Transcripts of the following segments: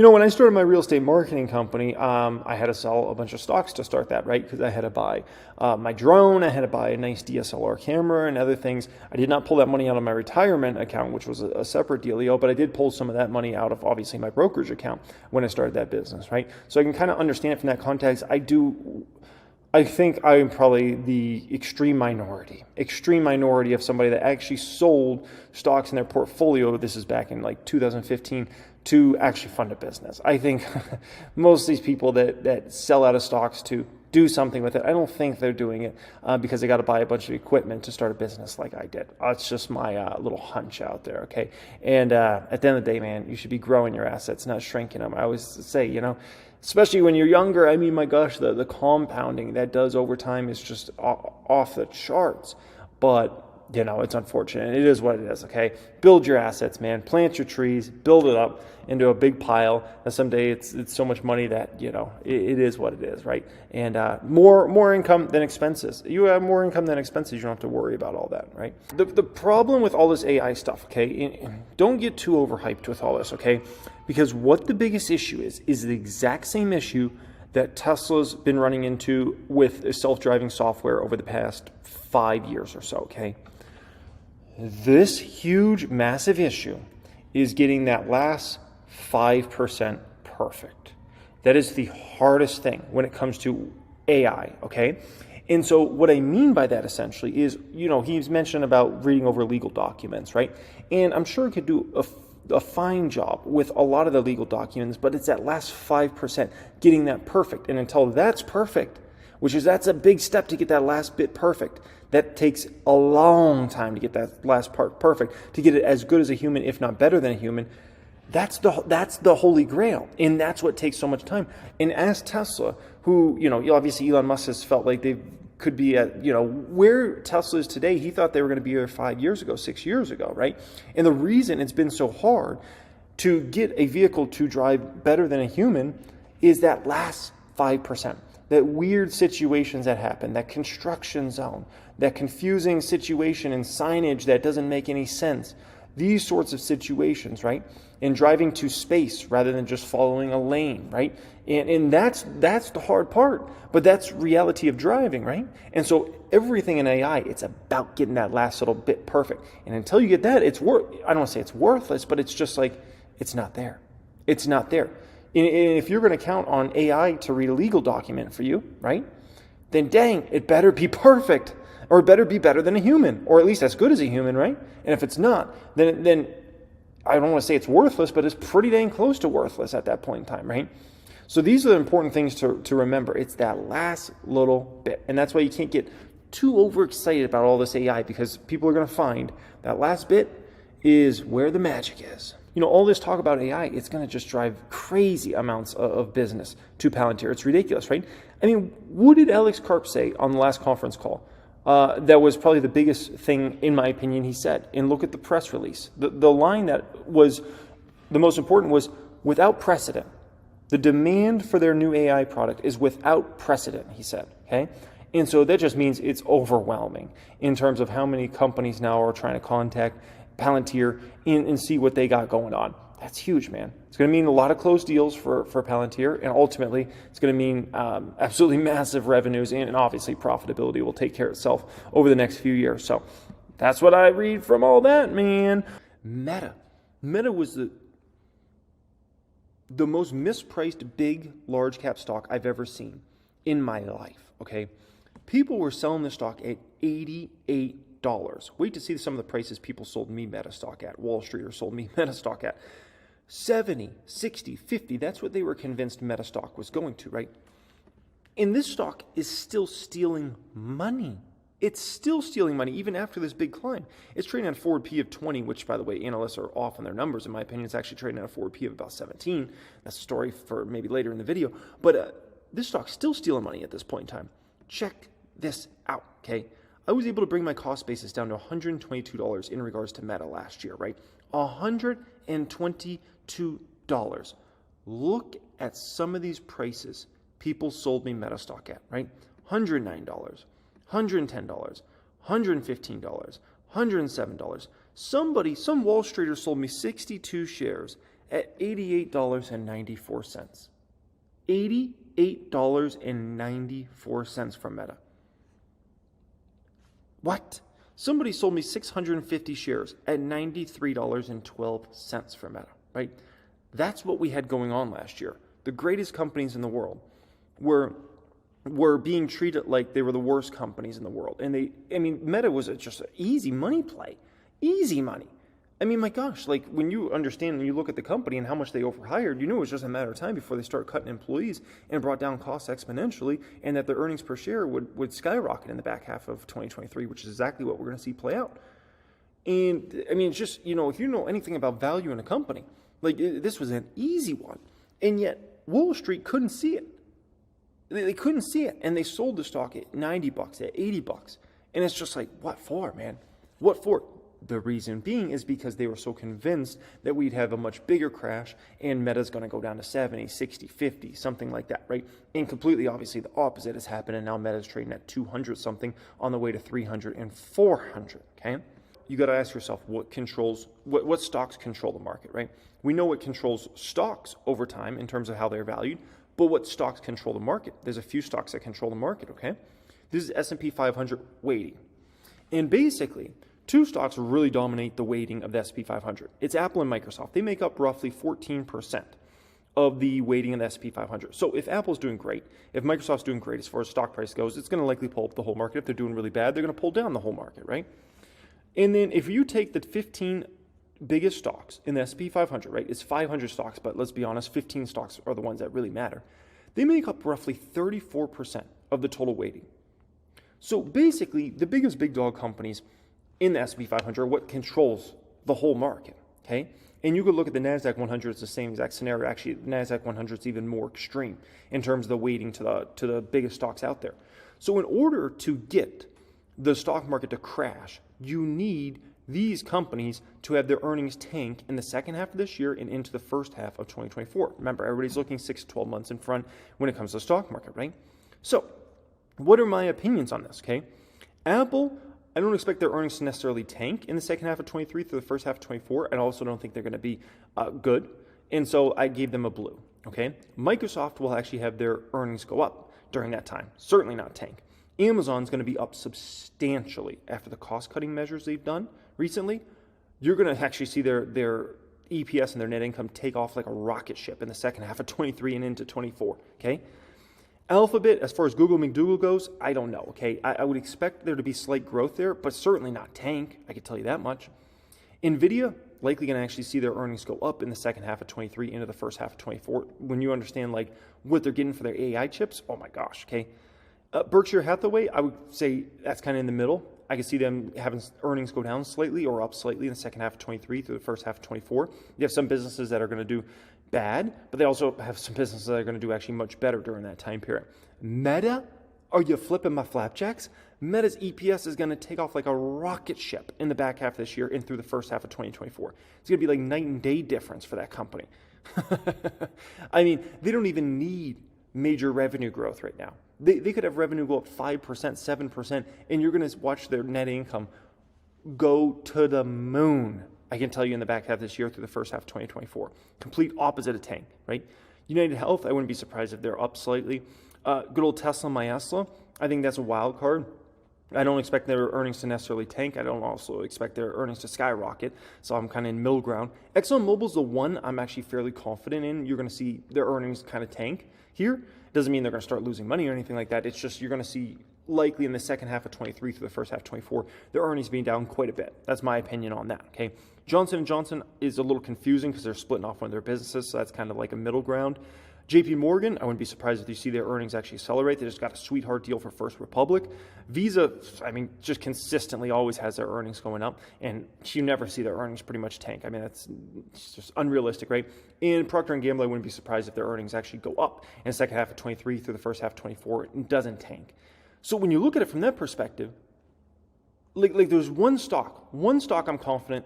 when I started my real estate marketing company, I had to sell a bunch of stocks to start that, right? Because I had to buy my drone, I had to buy a nice DSLR camera and other things. I did not pull that money out of my retirement account, which was a separate dealio, but I did pull some of that money out of obviously my brokerage account when I started that business, right? So I can kind of understand it from that context. I think I'm probably the extreme minority of somebody that actually sold stocks in their portfolio. This is back in like 2015 to actually fund a business. I think most of these people that sell out of stocks to do something with it, I don't think they're doing it because they got to buy a bunch of equipment to start a business like I did. It's just my little hunch out there, okay? And at the end of the day, man, you should be growing your assets, not shrinking them. I always say, especially when you're younger, I mean, my gosh, the compounding that does over time is just off the charts. But, it's unfortunate. It is what it is, okay? Build your assets, man. Plant your trees. Build it up into a big pile. And someday it's so much money that, it is what it is, right? And more income than expenses. You have more income than expenses. You don't have to worry about all that, right? The problem with all this AI stuff, okay, don't get too overhyped with all this, okay? Because what the biggest issue is the exact same issue that Tesla's been running into with self-driving software over the past 5 years or so, okay? This huge, massive issue is getting that last 5% perfect. That is the hardest thing when it comes to AI, okay? And so what I mean by that essentially is, he's mentioned about reading over legal documents, right? And I'm sure it could do a fine job with a lot of the legal documents, but it's that last 5% getting that perfect. And until that's perfect, that's a big step to get that last bit perfect. That takes a long time to get that last part perfect, to get it as good as a human, if not better than a human. That's the holy grail, and that's what takes so much time. And as Tesla, who, obviously Elon Musk has felt like they could be at, where Tesla is today, he thought they were going to be there 5 years ago, 6 years ago, right? And the reason it's been so hard to get a vehicle to drive better than a human is that last 5%. That weird situations that happen, that construction zone, that confusing situation and signage that doesn't make any sense. These sorts of situations, right? And driving to space rather than just following a lane, right? And that's the hard part, but that's reality of driving, right? And so everything in AI, it's about getting that last little bit perfect. And until you get that, I don't want to say it's worthless, but it's just like, it's not there. It's not there. And if you're going to count on AI to read a legal document for you, right, then dang, it better be perfect, or it better be better than a human, or at least as good as a human, right? And if it's not, then I don't want to say it's worthless, but it's pretty dang close to worthless at that point in time, right? So these are the important things to remember. It's that last little bit. And that's why you can't get too overexcited about all this AI, because people are going to find that last bit is where the magic is. All this talk about AI, it's going to just drive crazy amounts of business to Palantir. It's ridiculous, right? I mean, what did Alex Karp say on the last conference call? That was probably the biggest thing, in my opinion, he said. And look at the press release. The line that was the most important was, without precedent. The demand for their new AI product is without precedent, he said, okay? And so that just means it's overwhelming in terms of how many companies now are trying to contact Palantir and see what they got going on. That's huge, man. It's going to mean a lot of closed deals for Palantir, and ultimately it's going to mean absolutely massive revenues, and obviously profitability will take care of itself over the next few years. So that's what I read from all that, man. Meta was the most mispriced big large cap stock I've ever seen in my life, okay? People were selling this stock at $88. Wait to see some of the prices people sold me Meta stock at. Wall Street sold me Meta stock at 70, 60, 50. That's what they were convinced Meta stock was going to, right? And this stock is still stealing money. It's still stealing money even after this big climb. It's trading at a forward P of 20, which, by the way, analysts are off on their numbers. In my opinion, it's actually trading at a forward P of about 17. That's a story for maybe later in the video. But this stock's still stealing money at this point in time. Check this out, okay? I was able to bring my cost basis down to $122 in regards to Meta last year, right? $122. Look at some of these prices people sold me Meta stock at, right? $109, $110, $115, $107. Some Wall Streeter sold me 62 shares at $88.94. $88.94 from Meta. What? Somebody sold me 650 shares at $93.12 for Meta, right? That's what we had going on last year. The greatest companies in the world were being treated like they were the worst companies in the world. And Meta was just an easy money play. Easy money. I mean, my gosh, like when you understand and you look at the company and how much they overhired, you knew it was just a matter of time before they start cutting employees and brought down costs exponentially, and that their earnings per share would skyrocket in the back half of 2023, which is exactly what we're going to see play out. And I mean, it's just, if you know anything about value in a company, this was an easy one. And yet Wall Street couldn't see it. They couldn't see it. And they sold the stock at $90, at $80. And it's just like, what for, man? What for? The reason being is because they were so convinced that we'd have a much bigger crash and Meta's going to go down to 70, 60, 50, something like that, right? And completely, obviously, the opposite has happened, and now Meta's trading at 200 something on the way to 300 and 400, okay? You got to ask yourself what stocks control the market, right? We know what controls stocks over time in terms of how they're valued, but what stocks control the market? There's a few stocks that control the market, okay? This is S&P 500 weighting. And basically, two stocks really dominate the weighting of the S&P 500. It's Apple and Microsoft. They make up roughly 14% of the weighting of the S&P 500. So if Apple's doing great, if Microsoft's doing great as far as stock price goes, it's going to likely pull up the whole market. If they're doing really bad, they're going to pull down the whole market, right? And then if you take the 15 biggest stocks in the S&P 500, right? It's 500 stocks, but let's be honest, 15 stocks are the ones that really matter. They make up roughly 34% of the total weighting. So basically, the biggest big dog companies in the S&P 500 are what controls the whole market, okay? And you could look at the NASDAQ 100, it's the same exact scenario. Actually, the NASDAQ 100 is even more extreme in terms of the weighting to the biggest stocks out there. So in order to get the stock market to crash, you need these companies to have their earnings tank in the second half of this year and into the first half of 2024. Remember, everybody's looking 6 to 12 months in front when it comes to the stock market, right? So what are my opinions on this, okay? Apple, I don't expect their earnings to necessarily tank in the second half of 23 through the first half of 24. I also don't think they're going to be good. And so I gave them a blue, okay? Microsoft will actually have their earnings go up during that time. Certainly not tank. Amazon's going to be up substantially after the cost-cutting measures they've done recently. You're going to actually see their EPS and their net income take off like a rocket ship in the second half of 23 and into 24, okay? Alphabet, as far as Google McDougal goes, I don't know, okay? I would expect there to be slight growth there, but certainly not tank, I can tell you that much. NVIDIA, likely going to actually see their earnings go up in the second half of 23 into the first half of 24. When you understand like what they're getting for their AI chips, oh my gosh, okay? Berkshire Hathaway, I would say that's kind of in the middle. I could see them having earnings go down slightly or up slightly in the second half of 23 through the first half of 24. You have some businesses that are going to do bad, but they also have some businesses that are going to do actually much better during that time period. Meta, are you flipping my flapjacks? Meta's EPS is going to take off like a rocket ship in the back half of this year and through the first half of 2024. It's going to be like night and day difference for that company. I mean, they don't even need major revenue growth right now. They could have revenue go up 5%, 7%, and you're going to watch their net income go to the moon. I can tell you in the back half of this year through the first half of 2024. Complete opposite of tank, right? United Health, I wouldn't be surprised if they're up slightly. Good old Tesla, I think that's a wild card. I don't expect their earnings to necessarily tank. I don't also expect their earnings to skyrocket. So I'm kind of in middle ground. ExxonMobil's the one I'm actually fairly confident in. You're going to see their earnings kind of tank here. Doesn't mean they're going to start losing money or anything like that. It's just you're going to see likely in the second half of 23 through the first half of 24, their earnings being down quite a bit. That's my opinion on that, okay? Johnson & Johnson is a little confusing because they're splitting off one of their businesses, so that's kind of like a middle ground. JP Morgan, I wouldn't be surprised if you see their earnings actually accelerate. They just got a sweetheart deal for First Republic. Visa, just consistently always has their earnings going up, and you never see their earnings pretty much tank. It's just unrealistic, right? And Procter & Gamble, I wouldn't be surprised if their earnings actually go up in the second half of 23 through the first half of 24. It doesn't tank. So when you look at it from that perspective, like there's one stock I'm confident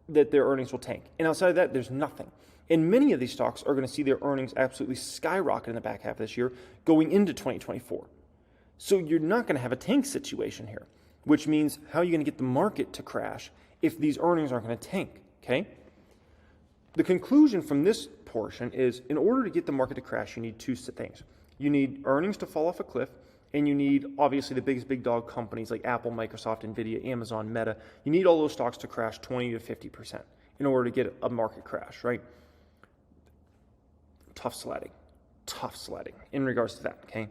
that their earnings will tank. And outside of that, there's nothing. And many of these stocks are going to see their earnings absolutely skyrocket in the back half of this year going into 2024. So you're not going to have a tank situation here, which means how are you going to get the market to crash if these earnings aren't going to tank, okay? the conclusion from this portion is, in order to get the market to crash, you need two things. You need earnings to fall off a cliff, and you need, obviously, the biggest big dog companies like Apple, Microsoft, Nvidia, Amazon, Meta. You need all those stocks to crash 20 to 50% in order to get a market crash, right? Tough sledding in regards to that, okay?